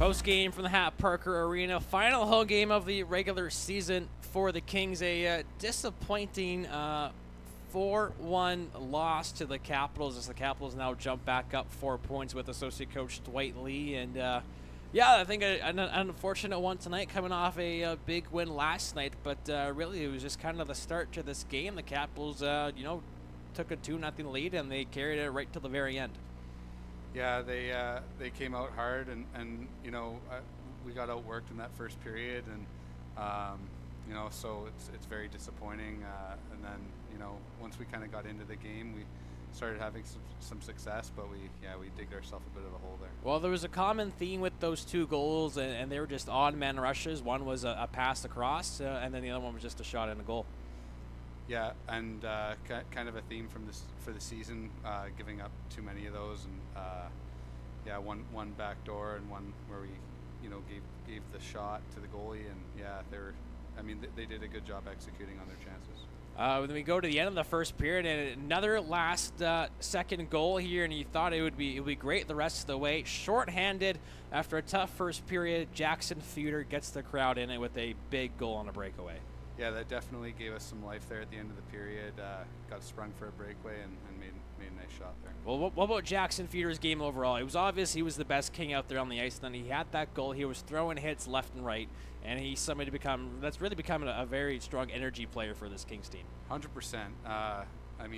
Postgame from the Hat Parker Arena. Final home game of the regular season for the Kings. A disappointing 4-1 loss to the Capitals as the Capitals now jump back up 4 points with associate coach Dwight Lee. And I think an unfortunate one tonight, coming off a big win last night. But really, it was just kind of the start to this game. The Capitals, took a 2-0 lead and they carried it right to the very end. Yeah, they came out hard, and we got outworked in that first period, and so it's very disappointing. And then once we kind of got into the game, we started having some success, but we digged ourselves a bit of a hole there. Well, there was a common theme with those two goals, and they were just odd man rushes. One was a pass across, and then the other one was just a shot and a goal. Yeah, and kind of a theme for the season, giving up too many of those, and one back door and one where we gave the shot to the goalie, and they did a good job executing on their chances. Then we go to the end of the first period, and another last second goal here, and you thought it would be great the rest of the way. Short-handed after a tough first period, Jackson Feuder gets the crowd in it with a big goal on a breakaway. Yeah, that definitely gave us some life there at the end of the period. Got sprung for a breakaway and made a nice shot there. Well, what about Jackson Feuder's game overall? It was obvious he was the best King out there on the ice. Then he had that goal. He was throwing hits left and right, and he's that's really becoming a very strong energy player for this Kings team. 100%.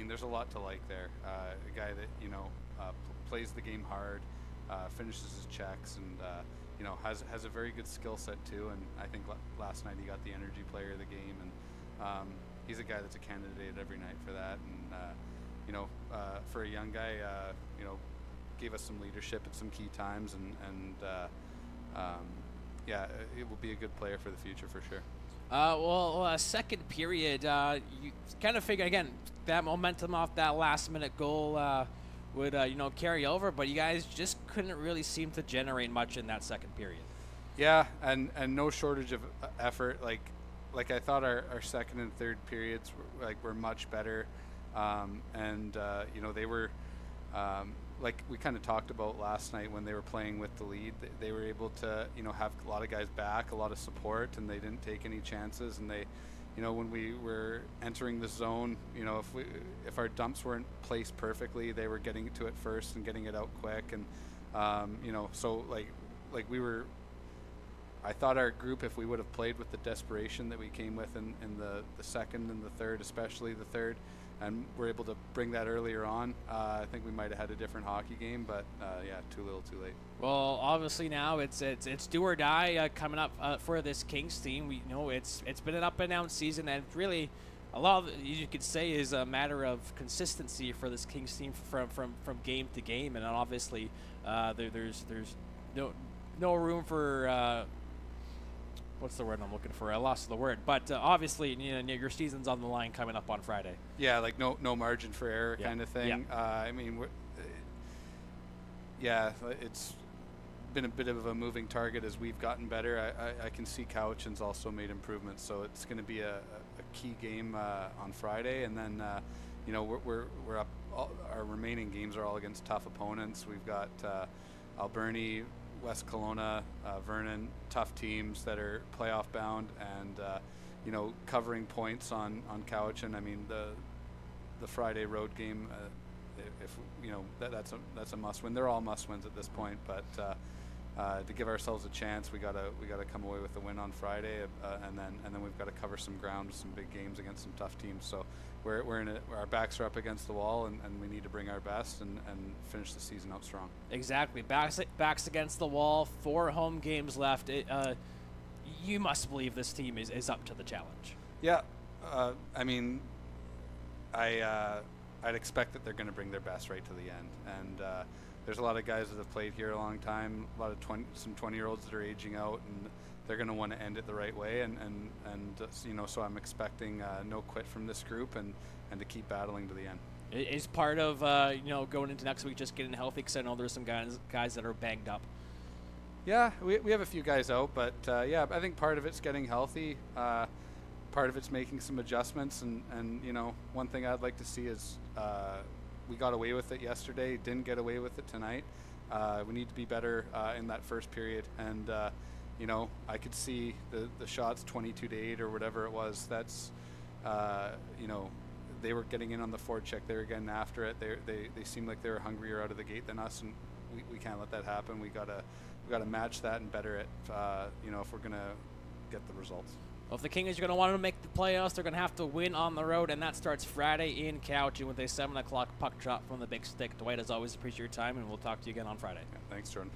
There's a lot to like there. A guy that plays the game hard, finishes his checks, and has a very good skill set too. And I think last night he got the energy player of the game, and he's a guy that's a candidate every night for that. And for a young guy, gave us some leadership at some key times, and it will be a good player for the future for sure. Second period, you kind of figure again that momentum off that last minute goal would carry over, but you guys just couldn't really seem to generate much in that second period. Yeah, and no shortage of effort. Like I thought our second and third periods were much better, they were like we kind of talked about last night when they were playing with the lead. They were able to have a lot of guys back, a lot of support, and they didn't take any chances. And they, when we were entering the zone, if our dumps weren't placed perfectly, they were getting to it first and getting it out quick. And I thought our group, if we would have played with the desperation that we came with in the second and the third, especially the third, and we're able to bring that earlier on, I think we might have had a different hockey game, but too little too late. Well, obviously now it's do or die coming up for this Kings team. We know it's been an up and down season, and really a lot of it, you could say, is a matter of consistency for this Kings team from game to game. And obviously there's no room for what's the word I'm looking for? I lost the word. But obviously, your season's on the line coming up on Friday. Yeah, like no margin for error kind of thing. Yeah. It's been a bit of a moving target as we've gotten better. I can see Cowichan's also made improvements, so it's going to be a key game on Friday. And then, we're up. Our remaining games are all against tough opponents. We've got Alberni, West Kelowna, Vernon, tough teams that are playoff bound, and covering points on Cowichan. The Friday road game, that's a must win. They're all must wins at this point, but to give ourselves a chance, we gotta come away with a win on Friday, and then we've got to cover some ground with some big games against some tough teams. So we're in it. Our backs are up against the wall, and we need to bring our best and finish the season out strong. Exactly. Backs against the wall. 4 home games left. You must believe this team is up to the challenge. Yeah. I'd expect that they're going to bring their best right to the end. And there's a lot of guys that have played here a long time, a lot of some 20-year-olds that are aging out, and they're going to want to end it the right way. So I'm expecting no quit from this group and to keep battling to the end. Is part of going into next week just getting healthy? Because I know there's some guys that are banged up. Yeah, we have a few guys out, but I think part of it's getting healthy. Part of it's making some adjustments, and one thing I'd like to see is we got away with it yesterday, didn't get away with it tonight. We need to be better in that first period. And you know, I could see the shots 22-8 or whatever it was. That's you know, they were getting in on the forecheck. They were getting after it. They seemed like they were hungrier out of the gate than us, and we can't let that happen. We gotta match that and better it. You know, if we're gonna get the results. Well, if the Kings are going to want to make the playoffs, they're going to have to win on the road, and that starts Friday in Cowichan with a 7 o'clock puck drop from the big stick. Dwight, as always, appreciate your time, and we'll talk to you again on Friday. Yeah, thanks, Jordan.